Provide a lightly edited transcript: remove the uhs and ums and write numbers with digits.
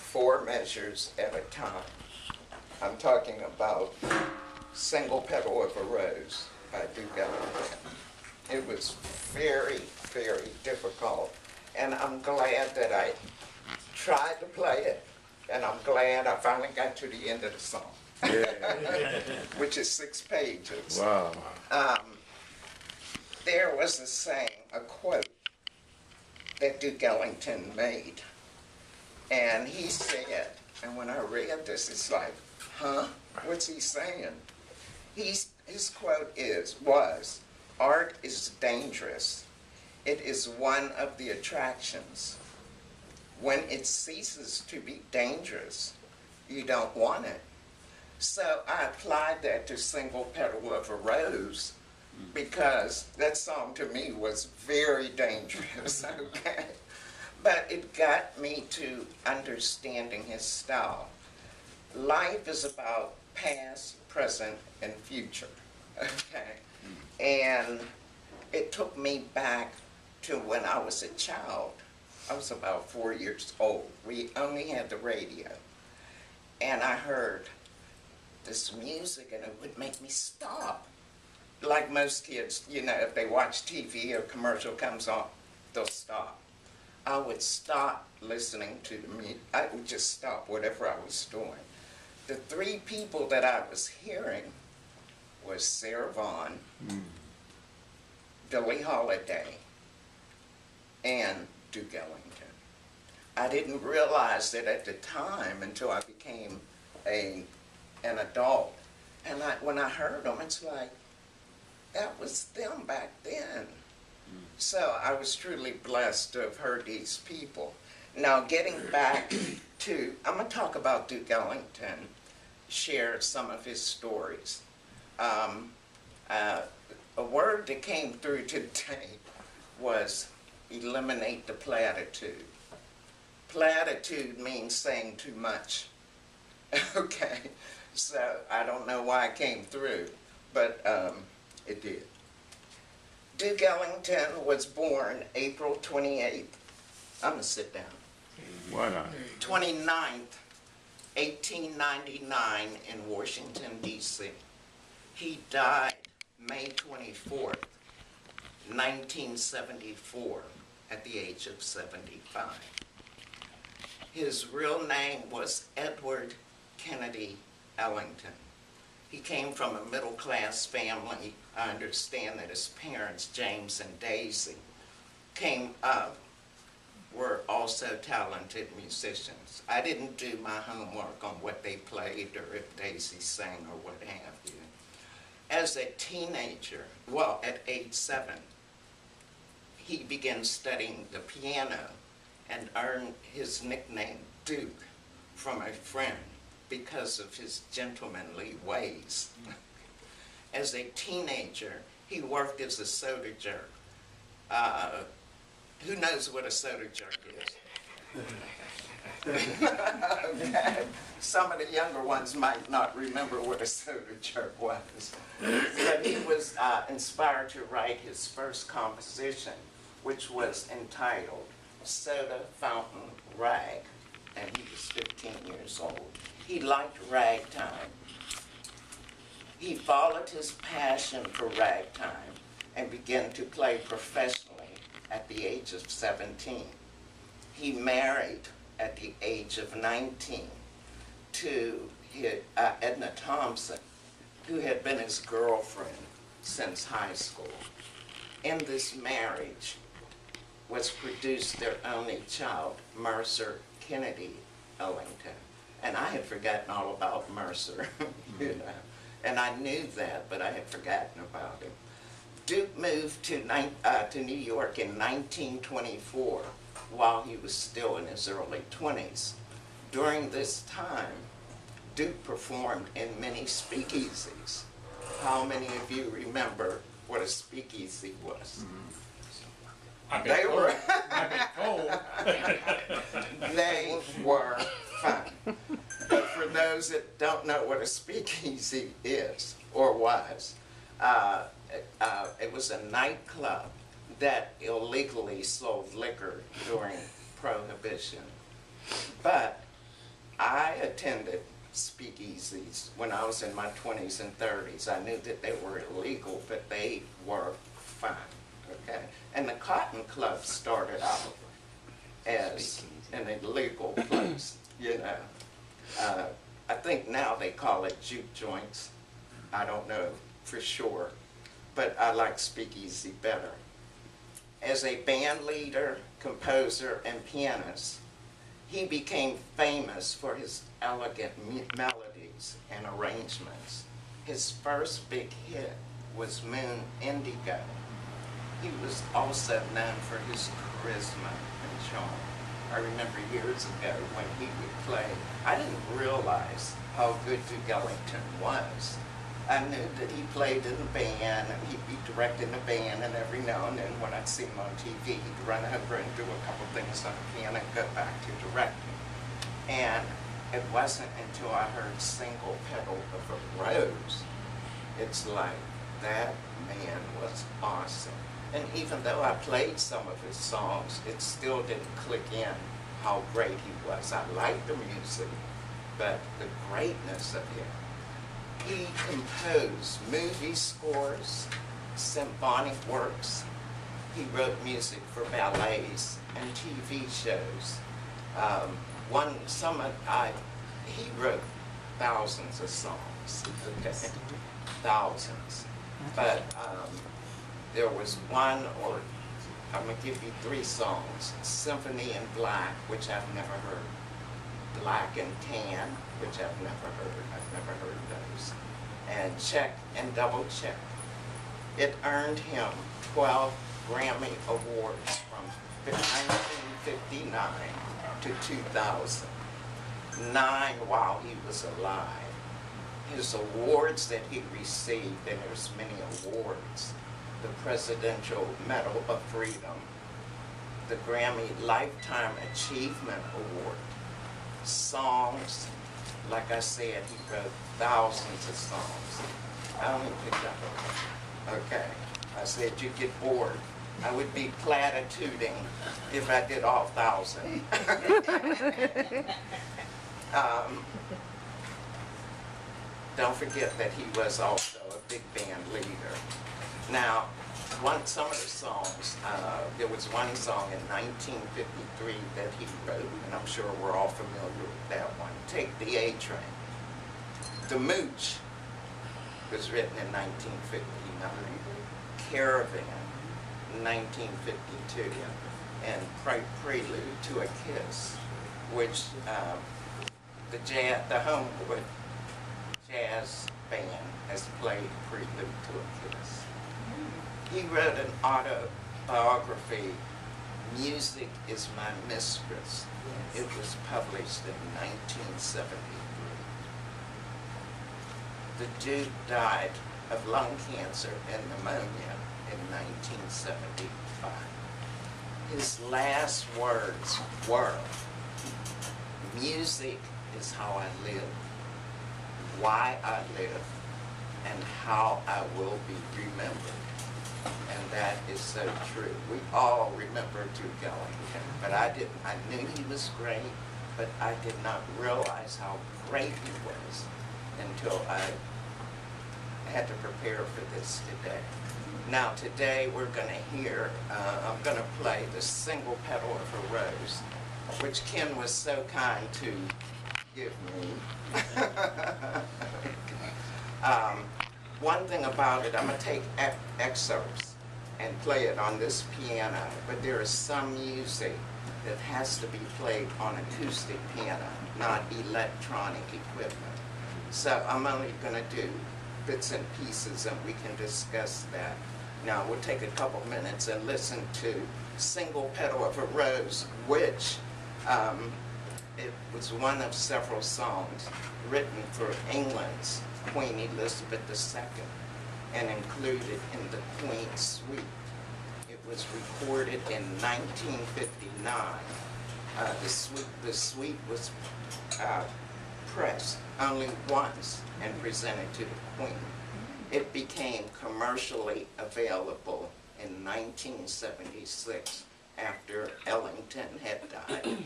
4 measures at a time. I'm talking about Single Petal of a Rose by Duke Ellington. It was very, very difficult, and I'm glad that I tried to play it, and I'm glad I finally got to the end of the song, which is 6 pages. Wow. There was a saying, a quote, that Duke Ellington made, and he said, and when I read this, it's like, huh? What's he saying? His quote was, "Art is dangerous. It is one of the attractions. When it ceases to be dangerous, you don't want it." So I applied that to Single Petal of a Rose, because that song to me was very dangerous, okay? But it got me to understanding his style. Life is about past, present, and future, okay? And it took me back to when I was a child. I was about 4 years old. We only had the radio. And I heard this music, and it would make me stop. Like most kids, you know, if they watch TV or a commercial comes on, they'll stop. I would stop listening to the music. I would just stop whatever I was doing. The 3 people that I was hearing was Sarah Vaughan, Billie Holiday, and Duke Ellington. I didn't realize that at the time until I became an adult. And when I heard them, it's like, that was them back then. So I was truly blessed to have heard these people. Now getting back to, I'm going to talk about Duke Ellington, share some of his stories. A word that came through today was eliminate the platitude. Platitude means saying too much. Okay, so I don't know why it came through, but it did. Duke Ellington was born April 28th. I'm going to sit down. Why not? 29th, 1899 in Washington, D.C. He died May 24th, 1974, at the age of 75. His real name was Edward Kennedy Ellington. He came from a middle-class family. I understand that his parents, James and Daisy, were also talented musicians. I didn't do my homework on what they played or if Daisy sang or what have you. As a teenager, well, at age 7, he began studying the piano and earned his nickname Duke from a friend because of his gentlemanly ways. As a teenager, he worked as a soda jerk. Who knows what a soda jerk is? Okay. Some of the younger ones might not remember what a soda jerk was. But he was inspired to write his first composition, which was entitled Soda Fountain Rag, and he was 15 years old. He liked ragtime. He followed his passion for ragtime and began to play professionally at the age of 17. He married at the age of 19 to Edna Thompson, who had been his girlfriend since high school. In this marriage was produced their only child, Mercer Kennedy Ellington. And I had forgotten all about Mercer, you know. And I knew that, but I had forgotten about him. Duke moved to New York in 1924 while he was still in his early 20s. During this time, Duke performed in many speakeasies. How many of you remember what a speakeasy was? They were they were fun. But for those that don't know what a speakeasy is or was, it was a nightclub that illegally sold liquor during Prohibition. But attended speakeasies when I was in my 20s and 30s. I knew that they were illegal, but they were fun, okay? And the Cotton Club started out as an illegal place, you know. I think now they call it juke joints. I don't know for sure, but I like speakeasy better. As a band leader, composer, and pianist, he became famous for his elegant melodies and arrangements. His first big hit was Moon Indigo. He was also known for his charisma and charm. I remember years ago when he would play, I didn't realize how good Duke Ellington was. I knew that he played in the band and he'd be directing the band, and every now and then when I'd see him on TV, he'd run over and do a couple things on the piano and go back to directing. And it wasn't until I heard Single Petal of a Rose, it's like, that man was awesome. And even though I played some of his songs, it still didn't click in how great he was. I liked the music, but the greatness of him. He composed movie scores, symphonic works. He wrote music for ballets and TV shows. He wrote thousands of songs, okay? Thousands. But there was one, or I'm going to give you 3 songs. Symphony in Black, which I've never heard. Black and Tan, which I've never heard. I've never heard those. And Check and Double Check. It earned him 12 Grammy Awards from 1959 to 2000. 9 while he was alive. His awards that he received, and there's many awards: the Presidential Medal of Freedom, the Grammy Lifetime Achievement Award, songs, like I said, he wrote thousands of songs. I only picked up a couple. Okay, I said you'd get bored. I would be platituding if I did all 1,000. Don't forget that he was also a big band leader. Now, some of the songs, there was one song in 1953 that he wrote, and I'm sure we're all familiar with that one, Take the A Train. The Mooch was written in 1959. Caravan, 1952. And Prelude to a Kiss, which the Homewood Jazz Band has played Prelude to a Kiss. He wrote an autobiography, Music is My Mistress. Yes. It was published in 1973. The Duke died of lung cancer and pneumonia in 1975. His last words were, music is how I live, why I live, and how I will be remembered. And that is so true. We all remember Duke Ellington, but I knew he was great, but I did not realize how great he was until I had to prepare for this today. Now today we're going to hear, I'm going to play the Single Petal of a Rose, which Ken was so kind to give me. One thing about it, I'm going to take excerpts and play it on this piano, but there is some music that has to be played on acoustic piano, not electronic equipment. So I'm only going to do bits and pieces, and we can discuss that. Now we'll take a couple minutes and listen to Single Petal of a Rose, which it was one of several songs written for England's Queen Elizabeth II and included in the Queen's Suite. It was recorded in 1959. The suite was pressed only once and presented to the Queen. It became commercially available in 1976 after Ellington had died.